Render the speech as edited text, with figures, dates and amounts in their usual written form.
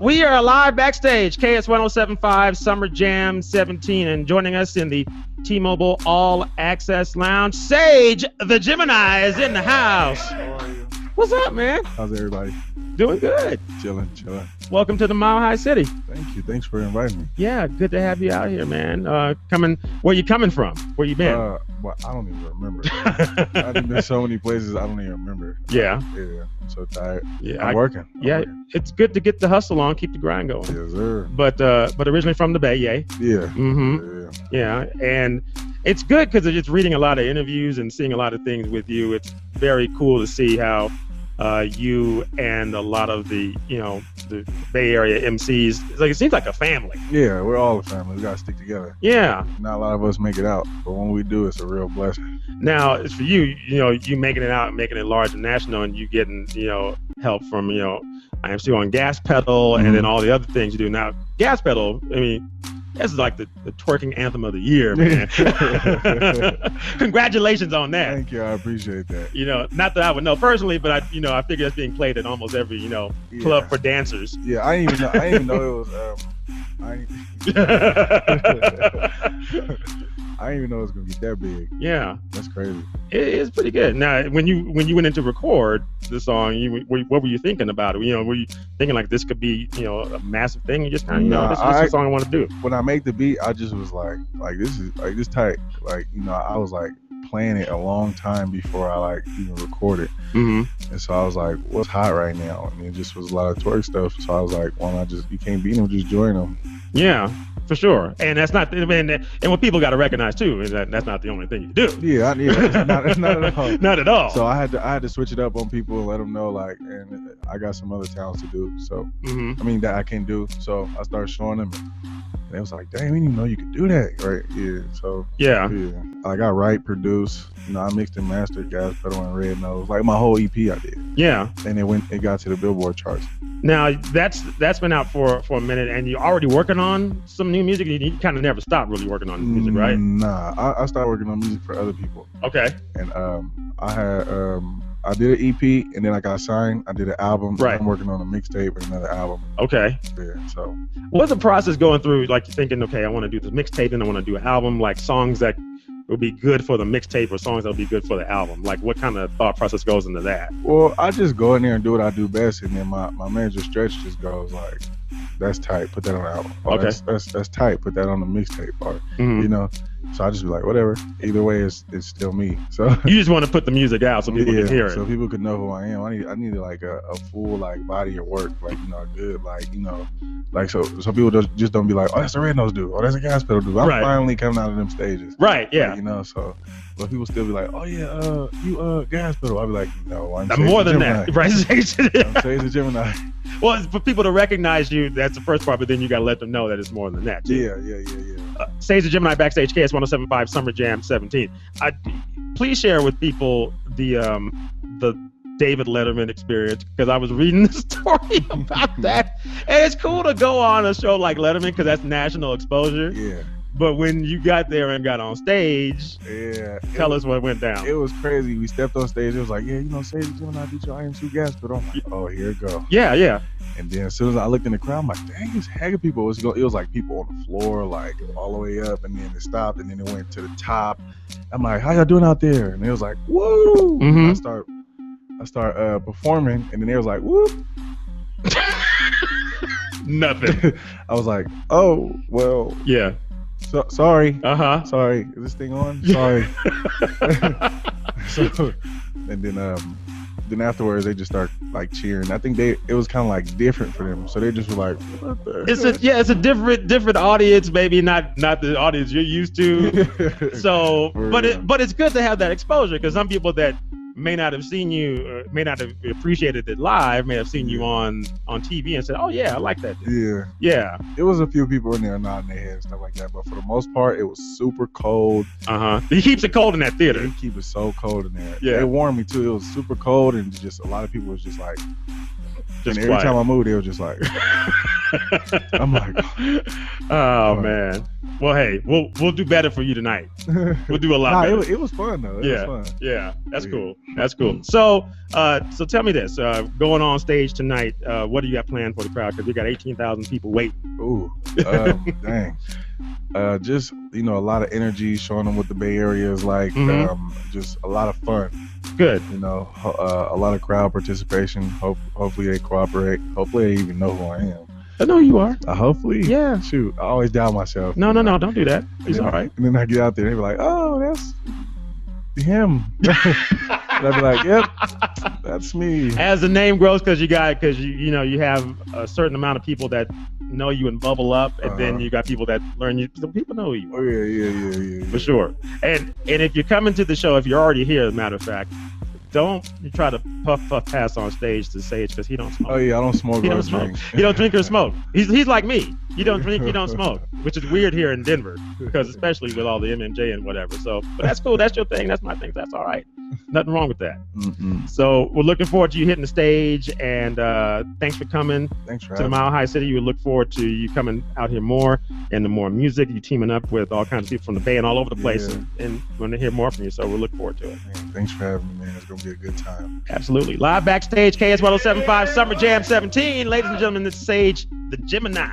We are live backstage, KS1075 Summer Jam XVII, and joining us in the T-Mobile All Access Lounge, Sage the Gemini is in the house. How are you? What's up, man? How's everybody? Doing good. Chilling. Welcome to the Mile High City. Thank you. Thanks for inviting me. Yeah, good to have you out here, man. Where you coming from? Where you been? Well, I don't even remember. I've been so many places I don't even remember. Yeah. Yeah. I'm so tired. Yeah, I'm working. It's good to get the hustle on, keep the grind going. Yes, sir. But originally from the Bay, yay. Yeah. Mm-hmm. Yeah, and it's good because it's reading a lot of interviews and seeing a lot of things with you. It's very cool to see how you and a lot of the Bay Area MCs, it seems like a family. Yeah, we're all a family. We gotta stick together. Yeah. Not a lot of us make it out, but when we do, it's a real blessing. Now, it's for you, you making it out, making it large and national, and you getting, help from, IMC on Gas Pedal, and then all the other things you do. Now, Gas Pedal, I mean, this is like the twerking anthem of the year, man. Congratulations on that. Thank you. I appreciate that. Not that I would know personally, but I figure it's being played at almost every, club for dancers. Yeah, I didn't even know it was. I didn't even know it was gonna get that big. Yeah, that's crazy. It is pretty good. Now, when you went in to record the song, what were you thinking about it? Were you thinking like this could be a massive thing? You just kind of this is the song I want to do. When I make the beat, I just was like this tight. I was like playing it a long time before I even recorded. Mm-hmm. And so I was like, what's hot right now? And it just was a lot of twerk stuff. So I was like, why not you can't beat them, just join them. Yeah. For sure, and that's not. And what people got to recognize too is that's not the only thing you do. Yeah, not at all. Not at all. So I had to switch it up on people and let them know and I got some other talents to do. So that I can do. So I started showing them, and they was like, "Dang, we didn't even know you could do that." Right? Yeah. So yeah. I got write, produce. I mixed and mastered Gas Pedal and Red Nose. Like my whole EP I did. Yeah. And it got to the Billboard charts. Now that's been out for a minute, and you're already working on some new music. You kind of never stopped really working on music, right? Nah, I started working on music for other people. Okay. And I did an EP, and then I got signed. I did an album. Right. I'm working on a mixtape and another album. Okay. Yeah. So what's the process going through? Like you're thinking, okay, I want to do this mixtape, and I want to do an album. Like songs that would be good for the mixtape or songs that would be good for the album. Like what kind of thought process goes into that? Well, I just go in there and do what I do best, and then my manager Stretch just goes like, "That's tight. Put that on the album. Okay. That's tight. Put that on the mixtape part." Mm-hmm. So I just be like, whatever. Either way, it's still me. So you just want to put the music out so people can hear it. So people can know who I am. I need like a full body of work, good, so people don't be like, oh, that's a Red Nose dude, oh, that's a Gas Pedal dude. I'm finally coming out of them stages. Right. Yeah. So. But people still be like, oh yeah, you Gas Pedal. I'll be like, no, I'm more than that, right? I'm Sage the Gemini. Well, for people to recognize you, that's the first part, but then you got to let them know that it's more than that, too. Yeah. Sage the Gemini backstage, KS1075 Summer Jam XVII. Please share with people the David Letterman experience, because I was reading the story about that, and it's cool to go on a show like Letterman because that's national exposure. Yeah. But when you got there and got on stage, tell us what went down. It was crazy. We stepped on stage. It was like, Sage the Gemini beat your IMC Gas Pedal. I'm like, oh, here it go. Yeah. And then as soon as I looked in the crowd, I'm like, dang, there's heck of people. It was like people on the floor, like all the way up, and then it stopped, and then it went to the top. I'm like, how y'all doing out there? And it was like, woo! Mm-hmm. I start performing, and then it was like, whoop. Nothing. I was like, oh, well. Yeah. So, sorry. Sorry. Is this thing on? Sorry. And then afterwards they just start cheering. I think it was kind of different for them. So they just were like, what the it's a different audience, maybe not the audience you're used to. So, but it's good to have that exposure, because some people that may not have seen you, or may not have appreciated it live, may have seen you on TV and said, oh yeah, I like that dude. Yeah. It was a few people in there nodding their head and stuff like that, but for the most part, it was super cold. He keeps it cold in that theater. He keeps it so cold in there. Yeah. It warmed me too. It was super cold, and just a lot of people was just like, and every quiet. time I moved, they were just like, I'm like, oh man. Well, hey, we'll do better for you tonight. We'll do a lot better. It was fun though. It was fun. Yeah, that's cool. That's cool. So, so tell me this: going on stage tonight, what do you got planned for the crowd? Because we got 18,000 people waiting. Ooh, dang. Just a lot of energy, showing them what the Bay Area is like. Just a lot of fun. Good. A lot of crowd participation. Hopefully they cooperate. Hopefully they even know who I am. I know you are. Hopefully. Yeah. Shoot, I always doubt myself. No, don't do that. He's all right. And then I get out there, and they be like, "Oh, that's him." And I be like, "Yep, that's me." As the name grows, because you have a certain amount of people that know you and bubble up, and then you got people that learn you. So people know who you are. Oh yeah. For sure. And if you're coming to the show, if you're already here, as a matter of fact, don't you try to puff pass on stage to Sage, because he don't smoke. Oh yeah, I don't smoke. He don't smoke. He don't drink or smoke. He's like me. You don't drink, you don't smoke, which is weird here in Denver, because especially with all the MMJ and whatever. So, but that's cool. That's your thing. That's my thing. That's all right. Nothing wrong with that. So we're looking forward to you hitting the stage, and thanks for coming. Thanks for to the Mile High City. We look forward to you coming out here more, and the more music, you teaming up with all kinds of people from the Bay and all over the place, and we're going to hear more from you. So we'll look forward to it. Man, thanks for having me, man. It's going to be a good time. Absolutely. Live backstage, KS1075 Summer Jam XVII. Ladies and gentlemen, this is Sage, the Gemini.